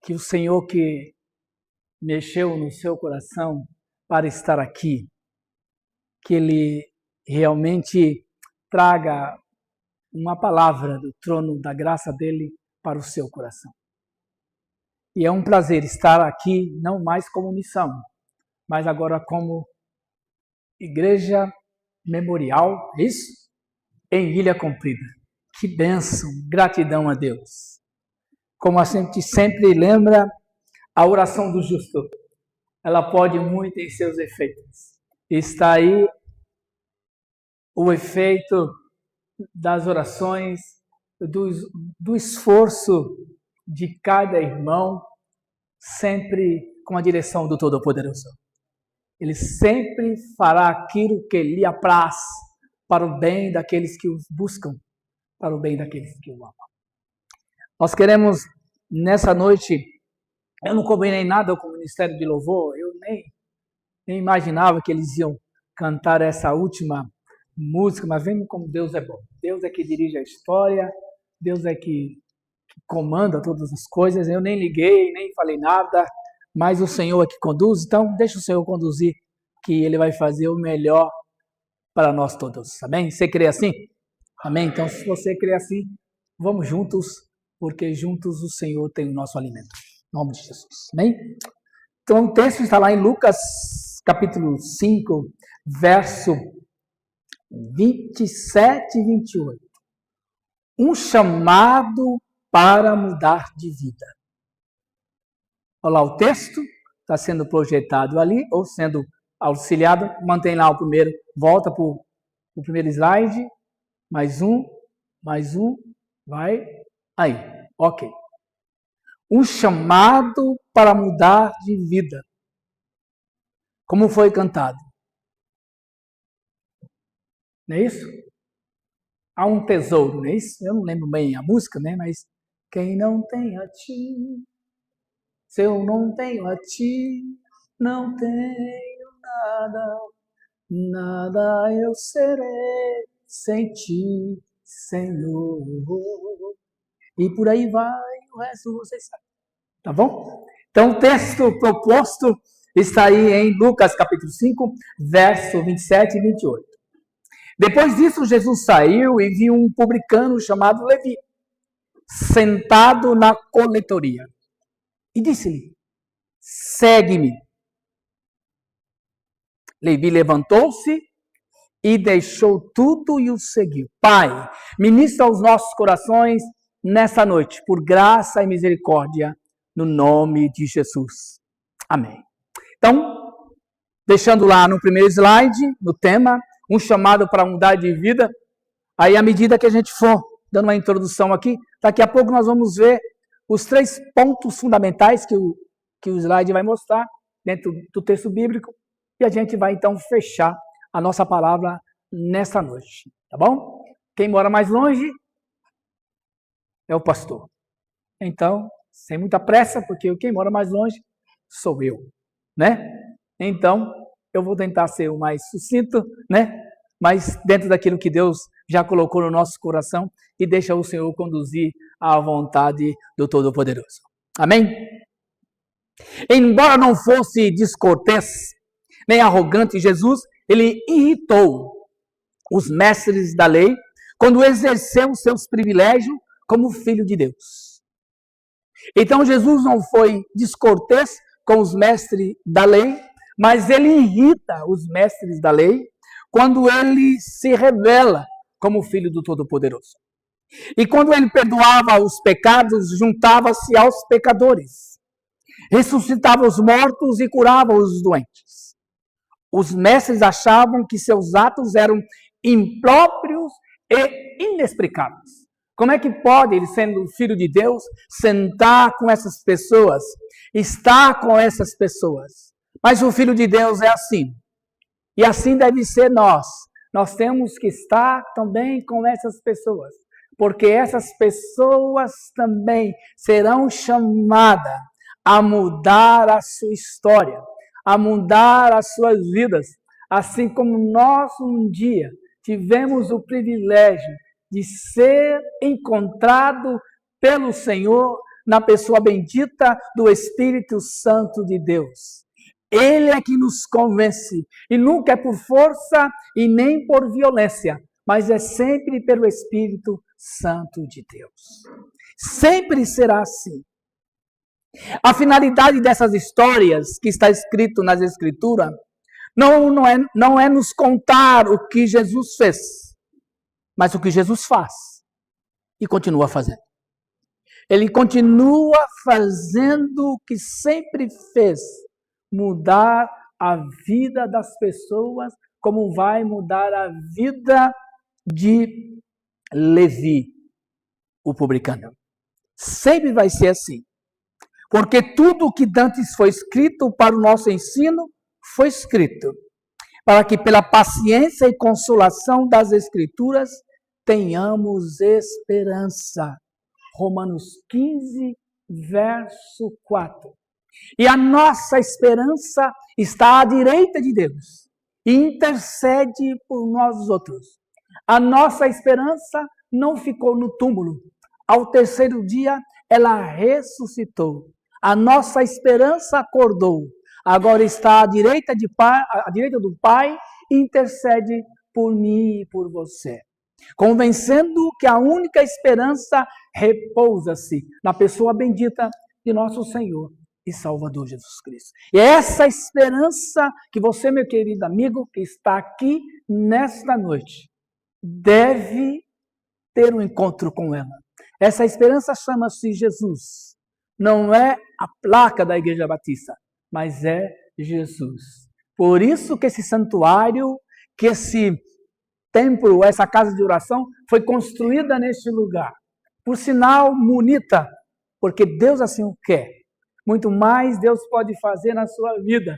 que o Senhor que mexeu no seu coração para estar aqui, que Ele realmente traga uma palavra do trono da graça dele para o seu coração. E é um prazer estar aqui, não mais como missão, mas agora como igreja memorial, é isso? Em Ilha Comprida. Que bênção, gratidão a Deus. Como a gente sempre lembra, a oração do justo, ela pode muito em seus efeitos. Está aí o efeito das orações, do esforço de cada irmão, sempre com a direção do Todo-Poderoso. Ele sempre fará aquilo que lhe apraz para o bem daqueles que os buscam, para o bem daqueles que o amam. Nós queremos, nessa noite, eu não combinei nada com o Ministério de Louvor, eu nem imaginava que eles iam cantar essa última música, mas vendo como Deus é bom. Deus é que dirige a história, Deus é que comanda todas as coisas. Eu nem liguei, nem falei nada, mas o Senhor é que conduz, então deixa o Senhor conduzir, que Ele vai fazer o melhor para nós todos. Amém? Você crê assim? Amém? Então, se você crê assim, vamos juntos, porque juntos o Senhor tem o nosso alimento. Em nome de Jesus. Amém? Então, o texto está lá em Lucas, capítulo 5, verso 27 e 28. Um chamado para mudar de vida. Olha lá o texto, está sendo projetado ali, ou sendo auxiliado. Mantém lá o primeiro, volta para o primeiro slide. Mais um, vai. Aí, ok. Um chamado para mudar de vida. Como foi cantado? Não é isso? Há um tesouro, não é isso? Eu não lembro bem a música, né? Mas quem não tem a ti, se eu não tenho a ti, não tenho nada, nada eu serei sem ti, Senhor. E por aí vai, o resto vocês sabem. Tá bom? Então o texto proposto está aí em Lucas capítulo 5, verso 27 e 28. Depois disso, Jesus saiu e viu um publicano chamado Levi, sentado na coletoria. E disse-lhe, segue-me. Levi levantou-se e deixou tudo e o seguiu. Pai, ministra aos nossos corações nessa noite, por graça e misericórdia, no nome de Jesus. Amém. Então, deixando lá no primeiro slide, no tema, um chamado para mudar de vida. Aí, à medida que a gente for dando uma introdução aqui, daqui a pouco nós vamos ver os 3 pontos fundamentais que o slide vai mostrar dentro do texto bíblico. E a gente vai, então, fechar a nossa palavra nessa noite. Tá bom? Quem mora mais longe é o pastor. Então, sem muita pressa, porque quem mora mais longe sou eu, né? Então, eu vou tentar ser o mais sucinto, né? Mas dentro daquilo que Deus já colocou no nosso coração e deixa o Senhor conduzir à vontade do Todo-Poderoso. Amém? Embora não fosse descortês, nem arrogante, Jesus, ele irritou os mestres da lei quando exerceu seus privilégios como filho de Deus. Então, Jesus não foi descortês com os mestres da lei, mas ele irrita os mestres da lei quando ele se revela como filho do Todo-Poderoso. E quando ele perdoava os pecados, juntava-se aos pecadores, ressuscitava os mortos e curava os doentes. Os mestres achavam que seus atos eram impróprios e inexplicáveis. Como é que pode, ele sendo filho de Deus, sentar com essas pessoas, estar com essas pessoas? Mas o filho de Deus é assim. E assim deve ser nós. Nós temos que estar também com essas pessoas. Porque essas pessoas também serão chamadas a mudar a sua história, a mudar as suas vidas. Assim como nós um dia tivemos o privilégio de ser encontrado pelo Senhor na pessoa bendita do Espírito Santo de Deus. Ele é que nos convence, e nunca é por força e nem por violência, mas é sempre pelo Espírito Santo de Deus. Sempre será assim. A finalidade dessas histórias que está escrito nas Escrituras não é nos contar o que Jesus fez, mas o que Jesus faz e continua fazendo. Ele continua fazendo o que sempre fez, mudar a vida das pessoas, como vai mudar a vida de Levi, o publicano. Sempre vai ser assim. Porque tudo o que dantes foi escrito para o nosso ensino, foi escrito para que pela paciência e consolação das Escrituras tenhamos esperança. Romanos 15, verso 4. E a nossa esperança está à direita de Deus e intercede por nós outros. A nossa esperança não ficou no túmulo. Ao terceiro dia, ela ressuscitou. A nossa esperança acordou. Agora está à direita do Pai e intercede por mim e por você. Convencendo que a única esperança repousa-se na pessoa bendita de nosso Senhor e Salvador Jesus Cristo. E é essa esperança que você, meu querido amigo, que está aqui nesta noite, deve ter um encontro com ela. Essa esperança chama-se Jesus. Não é a placa da Igreja Batista, mas é Jesus. Por isso que esse santuário, que esse templo, essa casa de oração, foi construída neste lugar. Por sinal, bonita, porque Deus assim o quer. Muito mais Deus pode fazer na sua vida.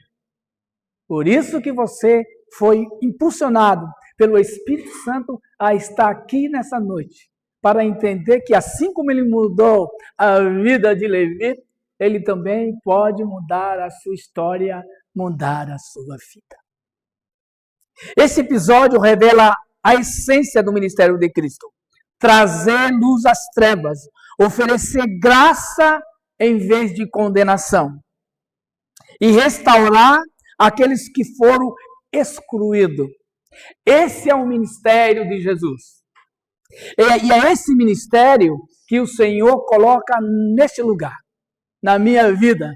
Por isso que você foi impulsionado pelo Espírito Santo a estar aqui nessa noite, para entender que assim como ele mudou a vida de Levi, ele também pode mudar a sua história, mudar a sua vida. Esse episódio revela a essência do ministério de Cristo. Trazer luz às trevas, oferecer graça em vez de condenação. E restaurar aqueles que foram excluídos. Esse é o ministério de Jesus. E é esse ministério que o Senhor coloca neste lugar, na minha vida,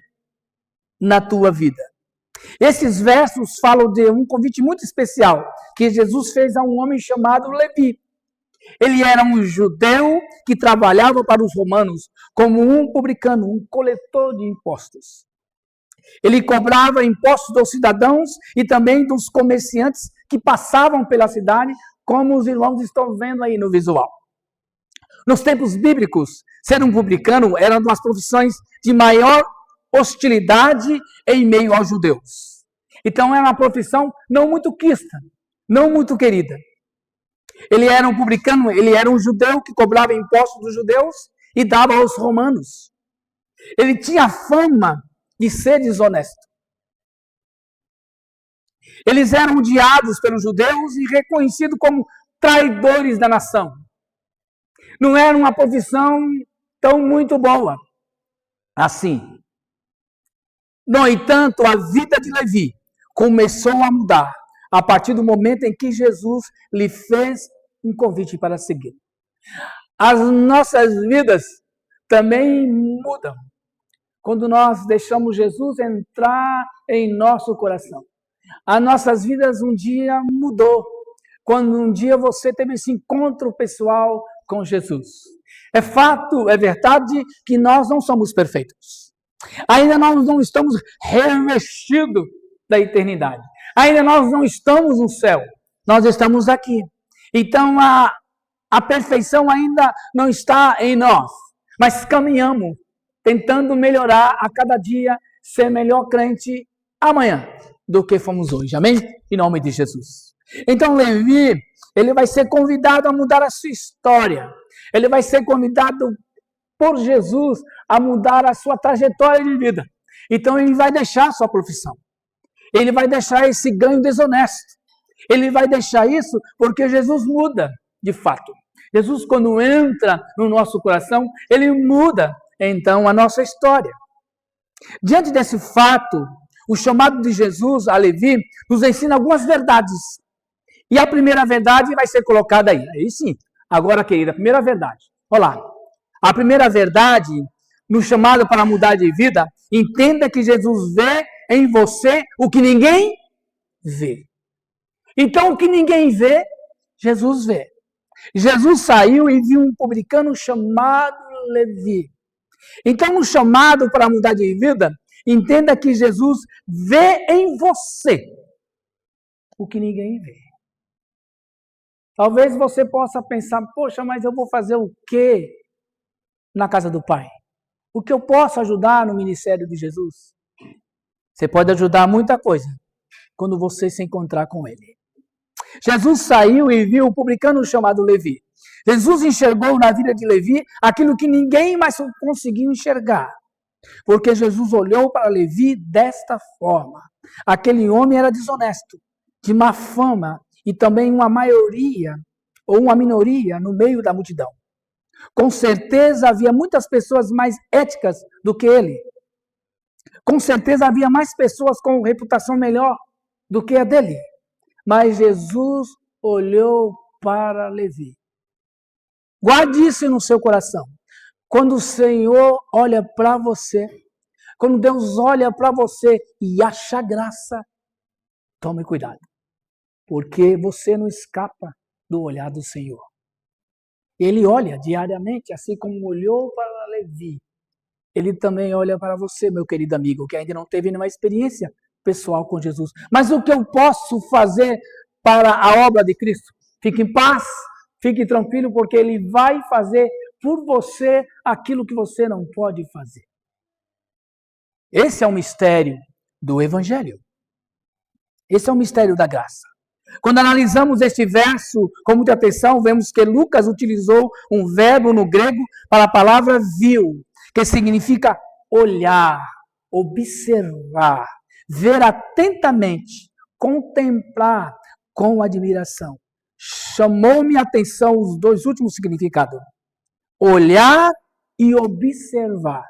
na tua vida. Esses versos falam de um convite muito especial que Jesus fez a um homem chamado Levi. Ele era um judeu que trabalhava para os romanos como um publicano, um coletor de impostos. Ele cobrava impostos dos cidadãos e também dos comerciantes que passavam pela cidade, como os irmãos estão vendo aí no visual. Nos tempos bíblicos, ser um publicano era uma das profissões de maior hostilidade em meio aos judeus. Então era uma profissão não muito quista, não muito querida. Ele era um publicano, ele era um judeu que cobrava impostos dos judeus e dava aos romanos. Ele tinha fama de ser desonesto. Eles eram odiados pelos judeus e reconhecidos como traidores da nação. Não era uma profissão tão muito boa assim. No entanto, a vida de Levi começou a mudar a partir do momento em que Jesus lhe fez um convite para seguir. As nossas vidas também mudam quando nós deixamos Jesus entrar em nosso coração. As nossas vidas um dia mudou quando um dia você teve esse encontro pessoal com Jesus. É fato, é verdade que nós não somos perfeitos. Ainda nós não estamos revestidos da eternidade. Ainda nós não estamos no céu. Nós estamos aqui. Então a perfeição ainda não está em nós. Mas caminhamos, tentando melhorar a cada dia, ser melhor crente amanhã do que fomos hoje. Amém? Em nome de Jesus. Então Levi, ele vai ser convidado a mudar a sua história. Ele vai ser convidado por Jesus a mudar a sua trajetória de vida. Então ele vai deixar a sua profissão. Ele vai deixar esse ganho desonesto. Ele vai deixar isso porque Jesus muda, de fato. Jesus, quando entra no nosso coração, ele muda. então a nossa história. Diante desse fato, o chamado de Jesus a Levi nos ensina algumas verdades. E a primeira verdade vai ser colocada aí. Aí sim. Agora, querida, a primeira verdade. Olha lá. A primeira verdade, no chamado para mudar de vida, entenda que Jesus vê em você o que ninguém vê. Então, o que ninguém vê, Jesus vê. Jesus saiu e viu um publicano chamado Levi. Então, no chamado para mudar de vida, entenda que Jesus vê em você o que ninguém vê. Talvez você possa pensar, poxa, mas eu vou fazer o quê na casa do Pai? O que eu posso ajudar no ministério de Jesus? Você pode ajudar muita coisa quando você se encontrar com Ele. Jesus saiu e viu um publicano chamado Levi. Jesus enxergou na vida de Levi aquilo que ninguém mais conseguiu enxergar. Porque Jesus olhou para Levi desta forma. Aquele homem era desonesto, de má fama e também uma maioria ou uma minoria no meio da multidão. Com certeza havia muitas pessoas mais éticas do que ele. Com certeza havia mais pessoas com reputação melhor do que a dele. Mas Jesus olhou para Levi. Guarde isso no seu coração. Quando o Senhor olha para você, quando Deus olha para você e acha graça, tome cuidado. Porque você não escapa do olhar do Senhor. Ele olha diariamente, assim como olhou para Levi. Ele também olha para você, meu querido amigo, que ainda não teve nenhuma experiência pessoal com Jesus. Mas o que eu posso fazer para a obra de Cristo? Fique em paz, fique tranquilo, porque Ele vai fazer por você aquilo que você não pode fazer. Esse é o mistério do Evangelho. Esse é o mistério da graça. Quando analisamos este verso com muita atenção, vemos que Lucas utilizou um verbo no grego para a palavra viu, que significa olhar, observar, ver atentamente, contemplar com admiração. Chamou-me a atenção os dois últimos significados. Olhar e observar.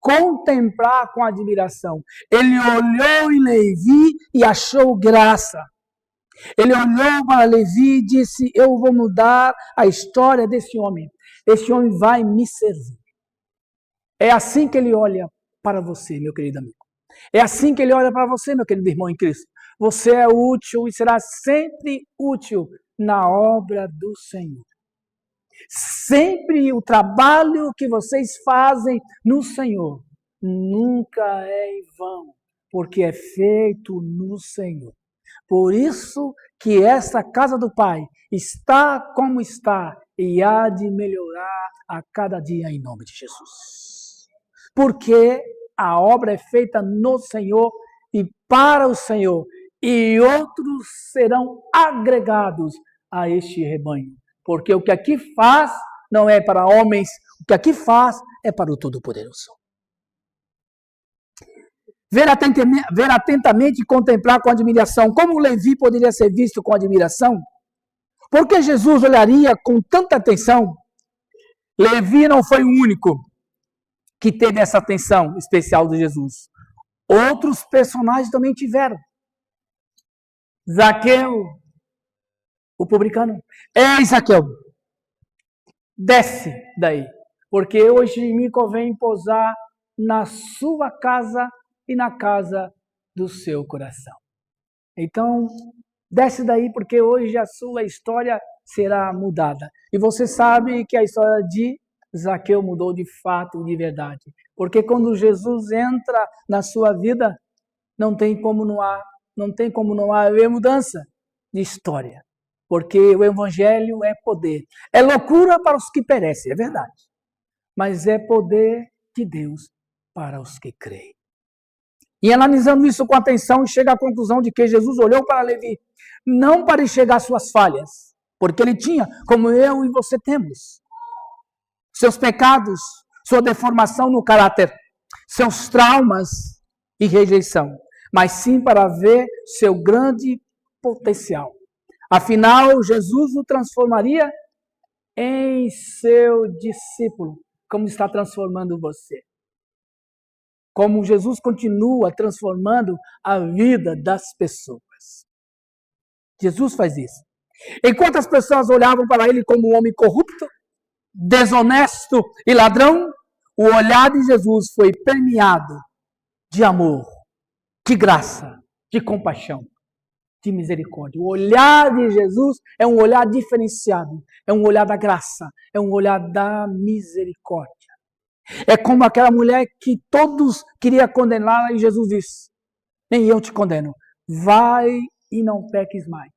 Contemplar com admiração. Ele olhou em Levi e achou graça. Ele olhou para Levi e disse, eu vou mudar a história desse homem. Esse homem vai me servir. É assim que ele olha para você, meu querido amigo. É assim que ele olha para você, meu querido irmão em Cristo. Você é útil e será sempre útil na obra do Senhor. Sempre o trabalho que vocês fazem no Senhor nunca é em vão, porque é feito no Senhor. Por isso que essa casa do Pai está como está e há de melhorar a cada dia em nome de Jesus. Porque a obra é feita no Senhor e para o Senhor, e outros serão agregados a este rebanho. Porque o que aqui faz não é para homens, o que aqui faz é para o Todo-Poderoso. Ver atentamente e contemplar com admiração. Como Levi poderia ser visto com admiração? Porque Jesus olharia com tanta atenção? Levi não foi o único que teve essa atenção especial de Jesus. Outros personagens também tiveram. Zaqueu, o publicano. Ei, Zaqueu, desce daí, porque hoje me convém pousar na sua casa e na casa do seu coração. Então, desce daí, porque hoje a sua história será mudada. E você sabe que a história de Zaqueu mudou de fato, de verdade. Porque quando Jesus entra na sua vida, não tem como não haver mudança de história. Porque o Evangelho é poder. É loucura para os que perecem, é verdade. Mas é poder de Deus para os que creem. E analisando isso com atenção, chega à conclusão de que Jesus olhou para Levi, não para enxergar suas falhas, porque ele tinha, como eu e você temos, seus pecados, sua deformação no caráter, seus traumas e rejeição, mas sim para ver seu grande potencial. Afinal, Jesus o transformaria em seu discípulo, como está transformando você. Como Jesus continua transformando a vida das pessoas. Jesus faz isso. Enquanto as pessoas olhavam para ele como um homem corrupto, desonesto e ladrão, o olhar de Jesus foi permeado de amor, de graça, de compaixão, de misericórdia. O olhar de Jesus é um olhar diferenciado, é um olhar da graça, é um olhar da misericórdia. É como aquela mulher que todos queriam condená-la e Jesus disse: nem eu te condeno, vai e não peques mais.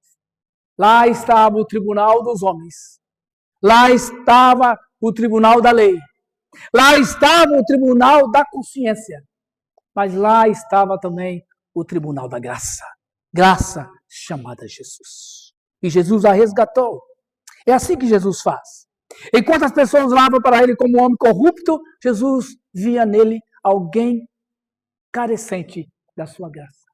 Lá estava o tribunal dos homens, lá estava o tribunal da lei, lá estava o tribunal da consciência, mas lá estava também o tribunal da graça. Graça chamada Jesus. E Jesus a resgatou. É assim que Jesus faz. Enquanto as pessoas olhavam para ele como um homem corrupto, Jesus via nele alguém carecente da sua graça.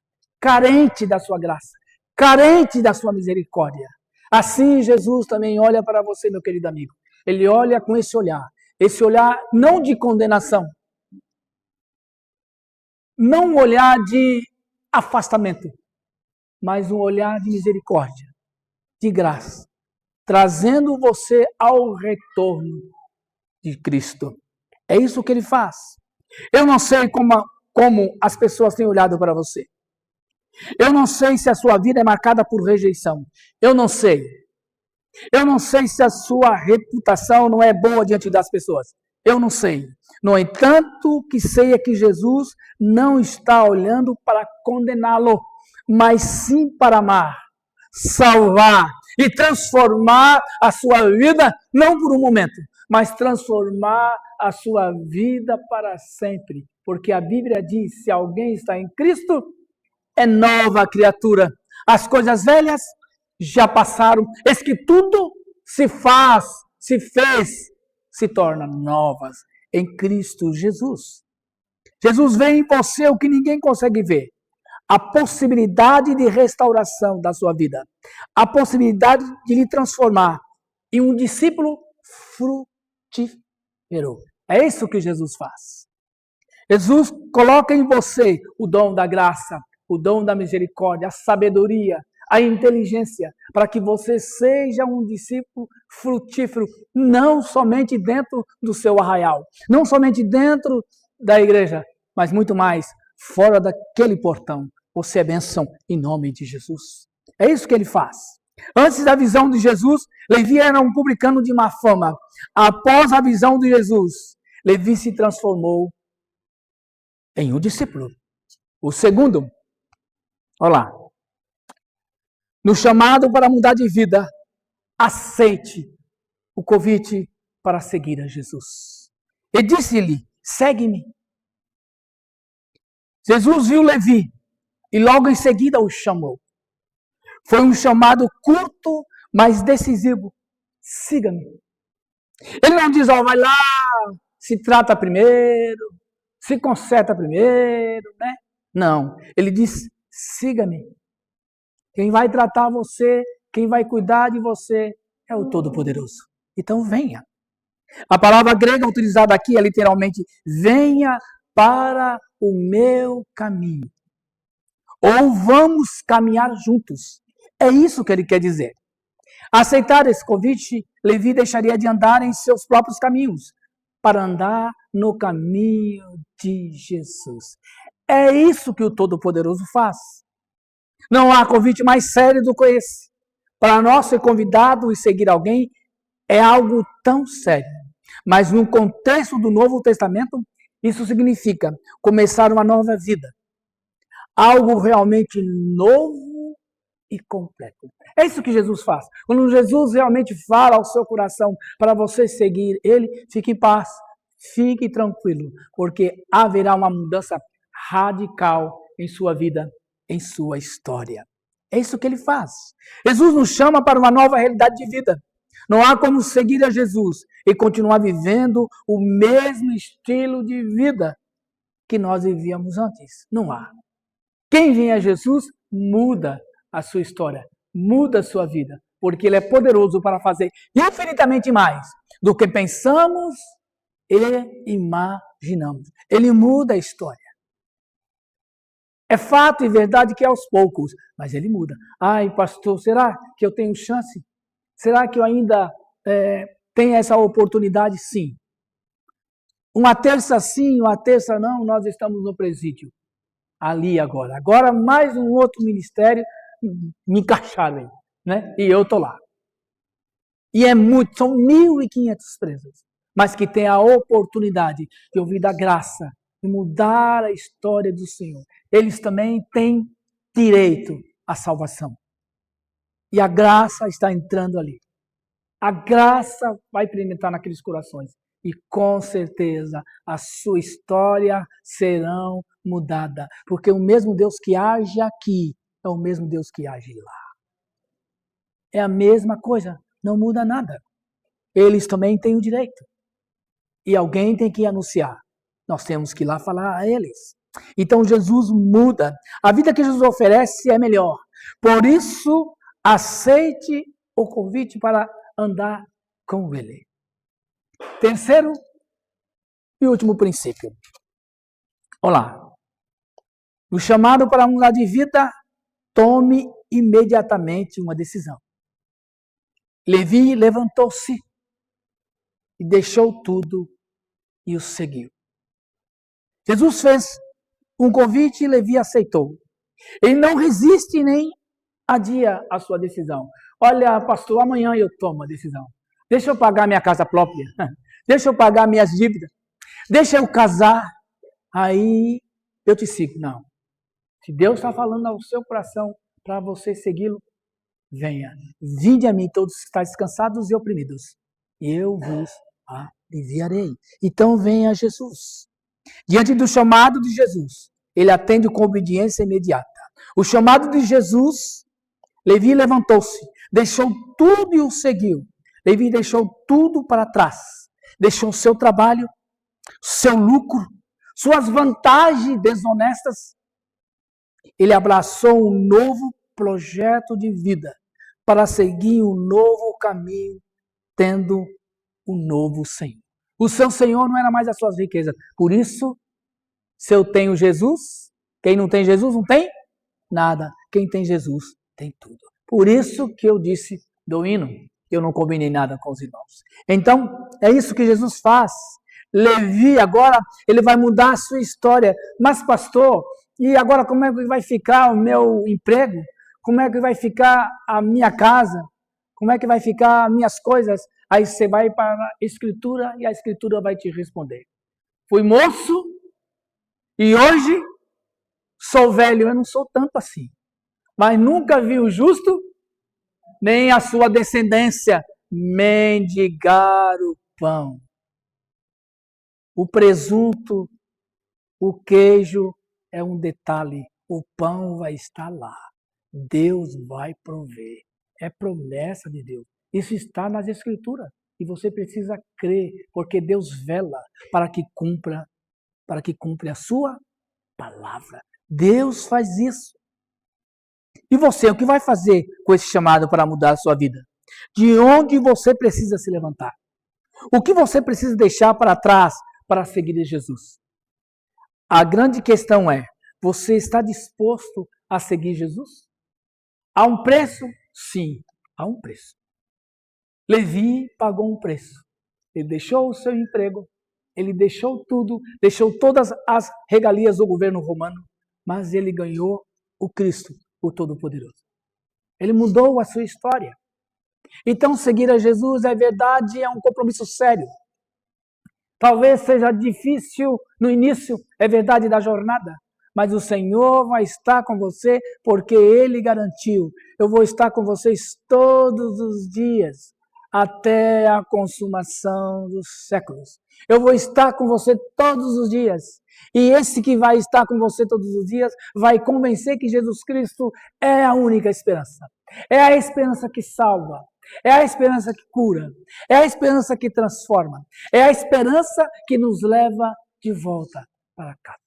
Carente da sua graça. Carente da sua misericórdia. Assim Jesus também olha para você, meu querido amigo. Ele olha com esse olhar não de condenação, não um olhar de afastamento, mas um olhar de misericórdia, de graça, trazendo você ao retorno de Cristo. É isso que ele faz. Eu não sei como as pessoas têm olhado para você. Eu não sei se a sua vida é marcada por rejeição. Eu não sei. Eu não sei se a sua reputação não é boa diante das pessoas. Eu não sei. No entanto, o que sei é que Jesus não está olhando para condená-lo, mas sim para amar, salvar e transformar a sua vida, não por um momento, mas transformar a sua vida para sempre. Porque a Bíblia diz: se alguém está em Cristo, é nova criatura. As coisas velhas já passaram. Eis que tudo se fez, se torna novas em Cristo Jesus. Jesus vê em você o que ninguém consegue ver. A possibilidade de restauração da sua vida. A possibilidade de lhe transformar em um discípulo frutífero. É isso que Jesus faz. Jesus coloca em você o dom da graça, o dom da misericórdia, a sabedoria, a inteligência, para que você seja um discípulo frutífero, não somente dentro do seu arraial, não somente dentro da igreja, mas muito mais fora daquele portão. Você é bênção em nome de Jesus. É isso que ele faz. Antes da visão de Jesus, Levi era um publicano de má fama. Após a visão de Jesus, Levi se transformou em um discípulo. O segundo, olha lá. No chamado para mudar de vida, aceite o convite para seguir a Jesus. E disse-lhe: segue-me. Jesus viu Levi e logo em seguida o chamou. Foi um chamado curto, mas decisivo. Siga-me. Ele não diz: vai lá, se trata primeiro, se conserta primeiro, né? Não. Ele diz: siga-me. Quem vai tratar você, quem vai cuidar de você é o Todo-Poderoso. Então venha. A palavra grega utilizada aqui é literalmente: venha para o meu caminho. Ou vamos caminhar juntos. É isso que ele quer dizer. Aceitar esse convite, Levi deixaria de andar em seus próprios caminhos para andar no caminho de Jesus. É isso que o Todo-Poderoso faz. Não há convite mais sério do que esse. Para nós ser convidado e seguir alguém é algo tão sério. Mas no contexto do Novo Testamento, isso significa começar uma nova vida. Algo realmente novo e completo. É isso que Jesus faz. Quando Jesus realmente fala ao seu coração para você seguir Ele, fique em paz, fique tranquilo, porque haverá uma mudança radical em sua vida, em sua história. É isso que Ele faz. Jesus nos chama para uma nova realidade de vida. Não há como seguir a Jesus e continuar vivendo o mesmo estilo de vida que nós vivíamos antes. Não há. Quem vem a Jesus muda a sua história, muda a sua vida, porque Ele é poderoso para fazer infinitamente mais do que pensamos e imaginamos. Ele muda a história. É fato e verdade que é aos poucos, mas ele muda. Ai, pastor, será que eu tenho chance? Será que eu ainda tenho essa oportunidade? Sim. Uma terça sim, uma terça não, nós estamos no presídio. Ali agora. Agora mais um outro ministério me encaixaram aí, né? E eu tô lá. E são 1.500 presos, mas que têm a oportunidade de ouvir da graça e mudar a história do Senhor. Eles também têm direito à salvação. E a graça está entrando ali. A graça vai experimentar naqueles corações. E com certeza a sua história será mudada. Porque o mesmo Deus que age aqui é o mesmo Deus que age lá. É a mesma coisa, não muda nada. Eles também têm o direito. E alguém tem que anunciar. Nós temos que ir lá falar a eles. Então Jesus muda. A vida que Jesus oferece é melhor. Por isso, aceite o convite para andar com ele. Terceiro e último princípio. Olá. O chamado para mudar de vida, tome imediatamente uma decisão. Levi levantou-se e deixou tudo e o seguiu. Jesus fez um convite e Levi aceitou. Ele não resiste nem adia a sua decisão. Olha, pastor, amanhã eu tomo a decisão. Deixa eu pagar minha casa própria. Deixa eu pagar minhas dívidas. Deixa eu casar. Aí eu te sigo. Não. Se Deus está falando ao seu coração para você segui-lo, venha. Vinde a mim todos que estáis cansados e oprimidos. E eu vos aliviarei. Então venha Jesus. Diante do chamado de Jesus, ele atende com obediência imediata. O chamado de Jesus, Levi levantou-se, deixou tudo e o seguiu. Levi deixou tudo para trás. Deixou seu trabalho, seu lucro, suas vantagens desonestas. Ele abraçou um novo projeto de vida para seguir um novo caminho, tendo um novo Senhor. O seu Senhor não era mais as suas riquezas. Por isso, se eu tenho Jesus, quem não tem Jesus não tem nada. Quem tem Jesus tem tudo. Por isso que eu disse do hino, eu não combinei nada com os irmãos. Então, é isso que Jesus faz. Levi, agora, ele vai mudar a sua história. Mas, pastor, e agora como é que vai ficar o meu emprego? Como é que vai ficar a minha casa? Como é que vai ficar as minhas coisas? Aí você vai para a Escritura e a Escritura vai te responder. Fui moço e hoje sou velho. Eu não sou tanto assim. Mas nunca vi o justo, nem a sua descendência, mendigar o pão. O presunto, o queijo é um detalhe. O pão vai estar lá. Deus vai prover. É promessa de Deus. Isso está nas Escrituras. E você precisa crer, porque Deus vela para que cumpra a sua palavra. Deus faz isso. E você, o que vai fazer com esse chamado para mudar a sua vida? De onde você precisa se levantar? O que você precisa deixar para trás para seguir Jesus? A grande questão é, você está disposto a seguir Jesus? Há um preço? Sim, há um preço. Levi pagou um preço. Ele deixou o seu emprego, ele deixou tudo, deixou todas as regalias do governo romano, mas ele ganhou o Cristo, o Todo-Poderoso. Ele mudou a sua história. Então, seguir a Jesus é verdade, é um compromisso sério. Talvez seja difícil no início, é verdade da jornada, mas o Senhor vai estar com você porque Ele garantiu. Eu vou estar com vocês todos os dias, até a consumação dos séculos. Eu vou estar com você todos os dias. E esse que vai estar com você todos os dias vai convencer que Jesus Cristo é a única esperança. É a esperança que salva. É a esperança que cura. É a esperança que transforma. É a esperança que nos leva de volta para casa.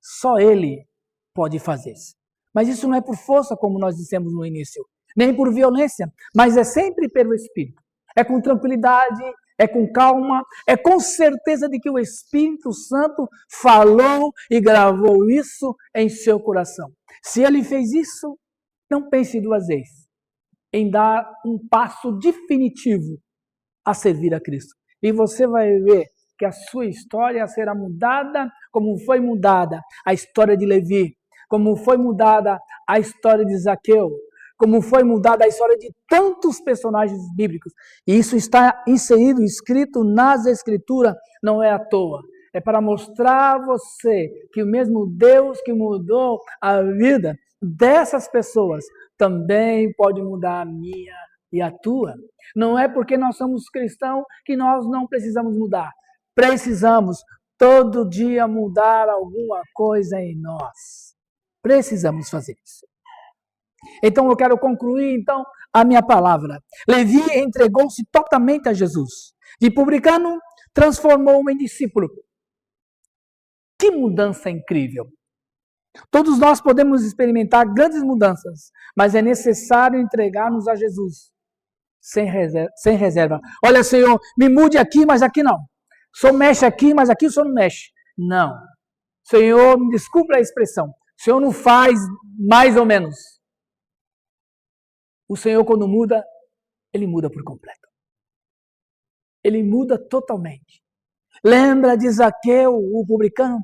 Só Ele pode fazer isso. Mas isso não é por força, como nós dissemos no início, nem por violência, mas é sempre pelo Espírito. É com tranquilidade, é com calma, é com certeza de que o Espírito Santo falou e gravou isso em seu coração. Se ele fez isso, não pense duas vezes em dar um passo definitivo a servir a Cristo. E você vai ver que a sua história será mudada como foi mudada a história de Levi, como foi mudada a história de Zaqueu, como foi mudada a história de tantos personagens bíblicos. E isso está inserido, escrito nas Escrituras, não é à toa. É para mostrar a você que o mesmo Deus que mudou a vida dessas pessoas também pode mudar a minha e a tua. Não é porque nós somos cristãos que nós não precisamos mudar. Precisamos todo dia mudar alguma coisa em nós. Precisamos fazer isso. Então eu quero concluir então a minha palavra. Levi entregou-se totalmente a Jesus. De publicano, transformou-o em discípulo. Que mudança incrível! Todos nós podemos experimentar grandes mudanças, mas é necessário entregar-nos a Jesus sem reserva. Olha, Senhor, me mude aqui, mas aqui não. O Senhor mexe aqui, mas aqui o Senhor não mexe. Não. Senhor, me desculpe a expressão. O Senhor não faz mais ou menos. O Senhor, quando muda, Ele muda por completo. Ele muda totalmente. Lembra de Zaqueu, o publicano?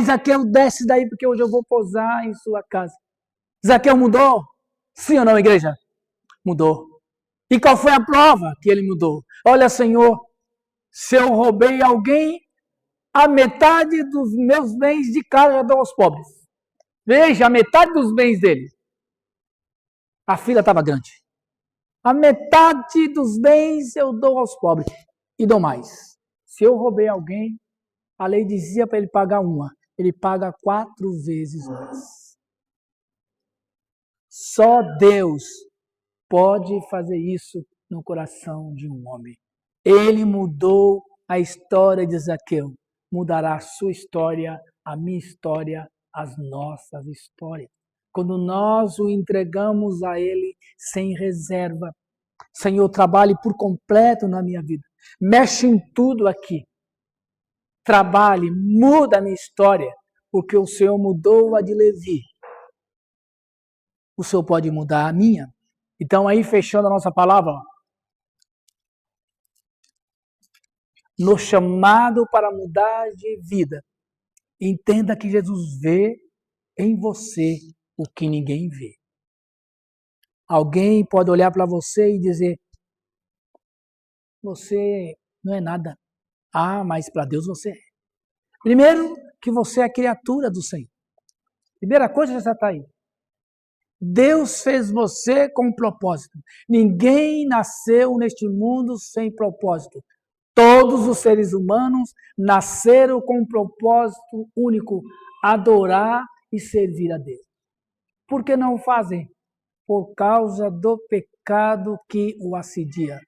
Zaqueu, desce daí porque hoje eu vou posar em sua casa. Zaqueu mudou? Sim ou não, igreja? Mudou. E qual foi a prova que ele mudou? Olha, Senhor, se eu roubei alguém, a metade dos meus bens de casa eu dou aos pobres. Veja, a metade dos bens dele. A fila estava grande. A metade dos bens eu dou aos pobres. E dou mais. Se eu roubei alguém, a lei dizia para ele pagar uma. Ele paga 4 vezes mais. Só Deus pode fazer isso no coração de um homem. Ele mudou a história de Zaqueu. Mudará a sua história, a minha história, as nossas histórias. Quando nós o entregamos a Ele sem reserva. Senhor, trabalhe por completo na minha vida. Mexe em tudo aqui. Trabalhe, muda a minha história, porque o Senhor mudou a de Levi. O Senhor pode mudar a minha. Então, aí, fechando a nossa palavra, no chamado para mudar de vida, entenda que Jesus vê em você o que ninguém vê. Alguém pode olhar para você e dizer, você não é nada. Ah, mas para Deus você é. Primeiro, que você é criatura do Senhor. Primeira coisa já está aí. Deus fez você com um propósito. Ninguém nasceu neste mundo sem propósito. Todos os seres humanos nasceram com um propósito único, adorar e servir a Deus. Por que não fazem? Por causa do pecado que o assedia.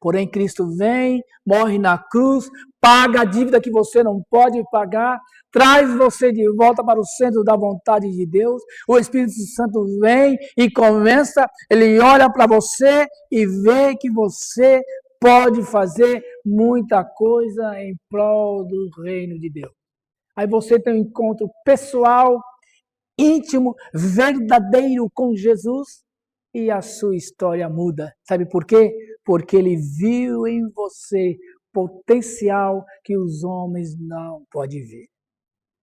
Porém, Cristo vem, morre na cruz, paga a dívida que você não pode pagar, traz você de volta para o centro da vontade de Deus. O Espírito Santo vem e convença, ele olha para você e vê que você pode fazer muita coisa em prol do reino de Deus. Aí você tem um encontro pessoal, íntimo, verdadeiro com Jesus e a sua história muda. Sabe por quê? Porque ele viu em você potencial que os homens não podem ver.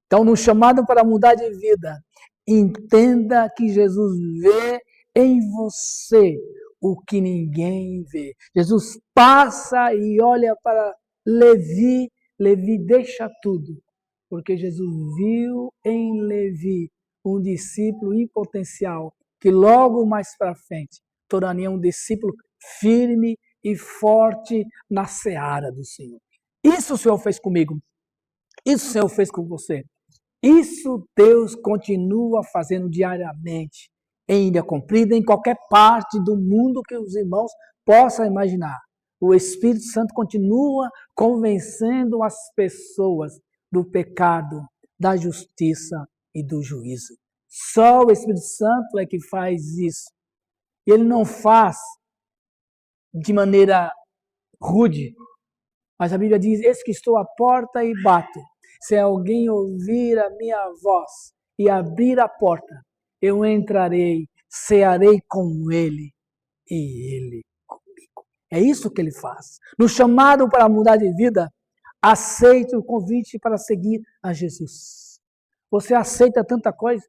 Então, no chamado para mudar de vida, entenda que Jesus vê em você o que ninguém vê. Jesus passa e olha para Levi, Levi deixa tudo, porque Jesus viu em Levi um discípulo em potencial, que logo mais para frente tornaria um discípulo firme e forte na seara do Senhor. Isso o Senhor fez comigo. Isso o Senhor fez com você. Isso Deus continua fazendo diariamente, em Ilha Comprida, em qualquer parte do mundo que os irmãos possam imaginar. O Espírito Santo continua convencendo as pessoas do pecado, da justiça e do juízo. Só o Espírito Santo é que faz isso. Ele não faz de maneira rude, Mas a Bíblia diz, eis que estou à porta e bato. Se alguém ouvir a minha voz e abrir a porta, eu entrarei, cearei com ele e ele comigo. É isso que ele faz. No chamado para mudar de vida, aceite o convite para seguir a Jesus. Você aceita tanta coisa?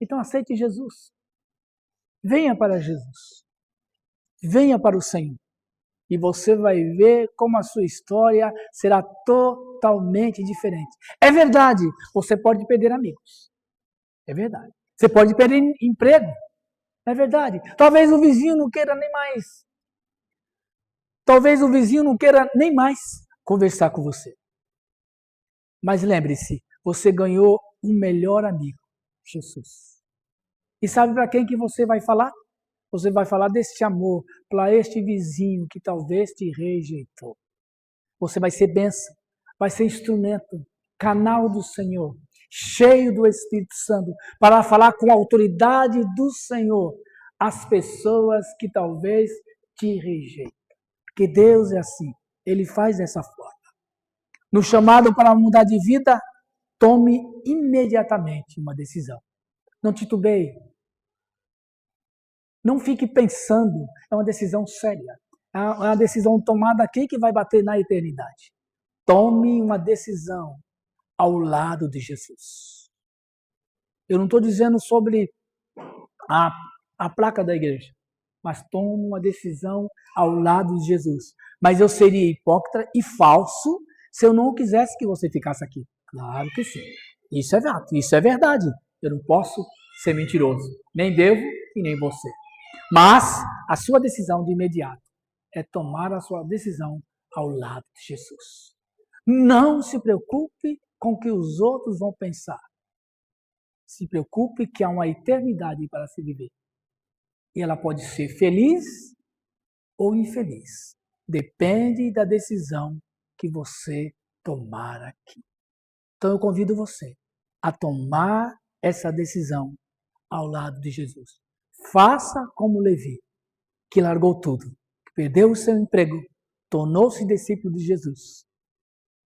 Então aceite Jesus. Venha para Jesus. Venha para o Senhor. E você vai ver como a sua história será totalmente diferente. É verdade, você pode perder amigos. É verdade. Você pode perder emprego. É verdade. Talvez o vizinho não queira nem mais. Talvez o vizinho não queira nem mais conversar com você. Mas lembre-se, você ganhou um melhor amigo, Jesus. E sabe para quem que você vai falar? Você vai falar deste amor para este vizinho que talvez te rejeitou. Você vai ser bênção, vai ser instrumento, canal do Senhor, cheio do Espírito Santo, para falar com a autoridade do Senhor às pessoas que talvez te rejeitem. Porque Deus é assim, Ele faz dessa forma. No chamado para mudar de vida, tome imediatamente uma decisão. Não titubeie. Não fique pensando, é uma decisão séria. É uma decisão tomada aqui que vai bater na eternidade. Tome uma decisão ao lado de Jesus. Eu não estou dizendo sobre a placa da igreja, mas tome uma decisão ao lado de Jesus. Mas eu seria hipócrita e falso se eu não quisesse que você ficasse aqui. Claro que sim. Isso é verdade. Eu não posso ser mentiroso. Nem devo e nem você. Mas a sua decisão de imediato é tomar a sua decisão ao lado de Jesus. Não se preocupe com o que os outros vão pensar. Se preocupe que há uma eternidade para se viver. E ela pode ser feliz ou infeliz. Depende da decisão que você tomar aqui. Então eu convido você a tomar essa decisão ao lado de Jesus. Faça como Levi, que largou tudo, que perdeu o seu emprego, tornou-se discípulo de Jesus.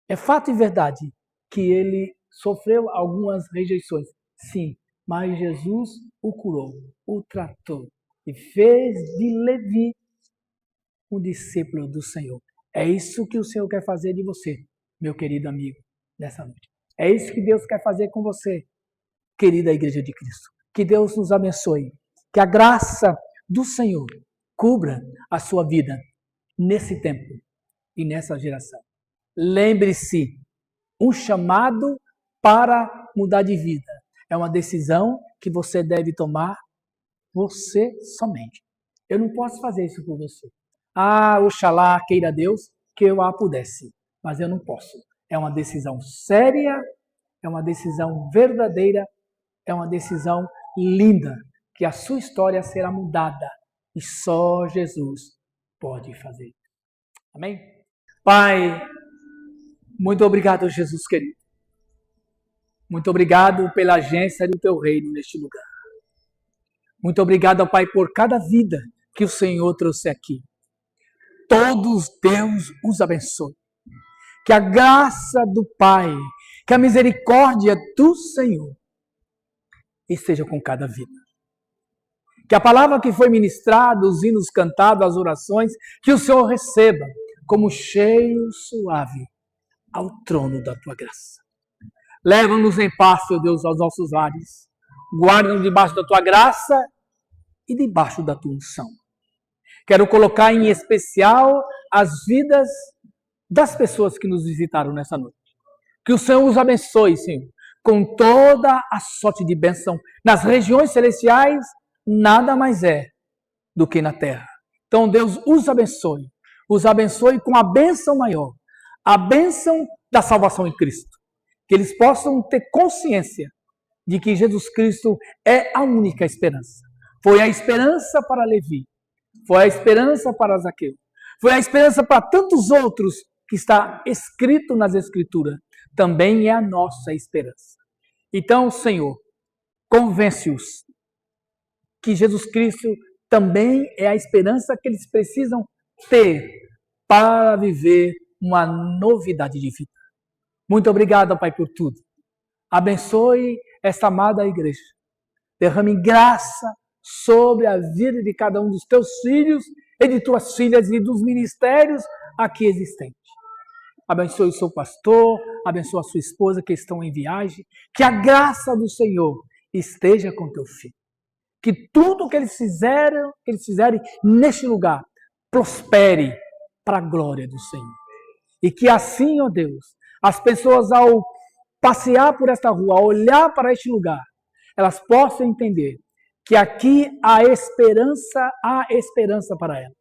É fato e verdade que ele sofreu algumas rejeições, sim, mas Jesus o curou, o tratou e fez de Levi um discípulo do Senhor. É isso que o Senhor quer fazer de você, meu querido amigo, nessa noite. É isso que Deus quer fazer com você, querida Igreja de Cristo. Que Deus nos abençoe. Que a graça do Senhor cubra a sua vida nesse tempo e nessa geração. Lembre-se, um chamado para mudar de vida é uma decisão que você deve tomar você somente. Eu não posso fazer isso por você. Oxalá queira Deus que eu a pudesse, mas eu não posso. É uma decisão séria, é uma decisão verdadeira, é uma decisão linda, que a sua história será mudada e só Jesus pode fazer. Amém? Pai, muito obrigado, Jesus querido. Muito obrigado pela agência do teu reino neste lugar. Muito obrigado, Pai, por cada vida que o Senhor trouxe aqui. Todos Deus os abençoe. Que a graça do Pai, que a misericórdia do Senhor esteja com cada vida. Que a palavra que foi ministrada, os hinos cantados, as orações, que o Senhor receba como cheiro suave ao trono da tua graça. Leva-nos em paz, Senhor Deus, aos nossos lares. Guarda-nos debaixo da tua graça e debaixo da tua unção. Quero colocar em especial as vidas das pessoas que nos visitaram nessa noite. Que o Senhor os abençoe, Senhor, com toda a sorte de bênção. Nas regiões celestiais, nada mais é do que na terra. Então, Deus os abençoe com a bênção maior, a bênção da salvação em Cristo. Que eles possam ter consciência de que Jesus Cristo é a única esperança. Foi a esperança para Levi, foi a esperança para Zaqueu, foi a esperança para tantos outros que está escrito nas Escrituras. Também é a nossa esperança. Então, Senhor, convence-os que Jesus Cristo também é a esperança que eles precisam ter para viver uma novidade de vida. Muito obrigado, Pai, por tudo. Abençoe esta amada igreja. Derrame graça sobre a vida de cada um dos teus filhos e de tuas filhas e dos ministérios aqui existentes. Abençoe o seu pastor, abençoe a sua esposa que estão em viagem. Que a graça do Senhor esteja com teu filho. Que tudo que eles fizerem neste lugar prospere para a glória do Senhor. E que assim, ó Deus, as pessoas ao passear por esta rua, ao olhar para este lugar, elas possam entender que aqui há esperança para elas.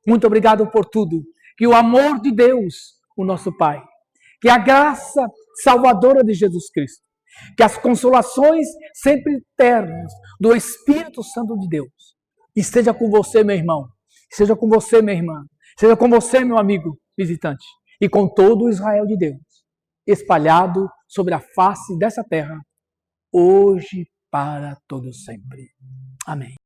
Muito obrigado por tudo. Que o amor de Deus, o nosso Pai, que a graça salvadora de Jesus Cristo, que as consolações sempre eternas do Espírito Santo de Deus esteja com você, meu irmão, esteja com você, minha irmã, esteja com você, meu amigo visitante, e com todo o Israel de Deus, espalhado sobre a face dessa terra, hoje para todo sempre. Amém.